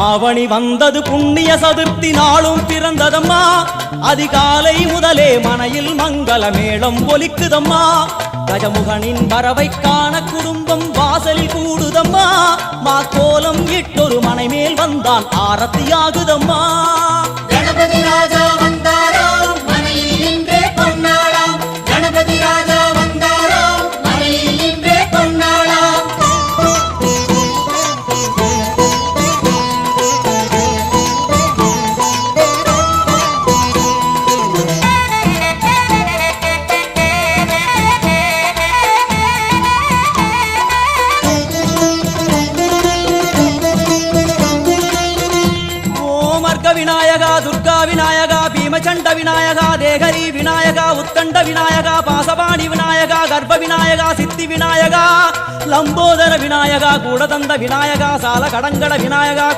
ஆவணி வந்தது புண்ணிய சதுர்த்தி நாளும் பிறந்ததம்மா அதிகாலை முதலே மனையில் மங்கள மேளம் ஒலிக்குதம்மா கஜமுகனின் வரவை காண குடும்பம் வாசலில் கூடுதம்மா மா கோலம் இட்டொரு மனை மேல் வந்தான் ஆரத்தியாகுதம்மா கணபதி ராஜா வந்தாராம் மனையில் இன்றே பொன்னாளாம் கணபதி ராஜா வந்தாராம் மனையில் இன்றே பொன்னாளாம் விநாயகா துர்கா விநாயகா பீமச்சண்ட விநாயகா தேகரி விநாயகா உத்தண்ட விநாயகா பாசபாணி விநாயகா கர்ப்ப விநாயகா சித்தி விநாயகா லம்போதர விநாயகா கூடதந்த விநாயகா சால கடங்கட விநாயகா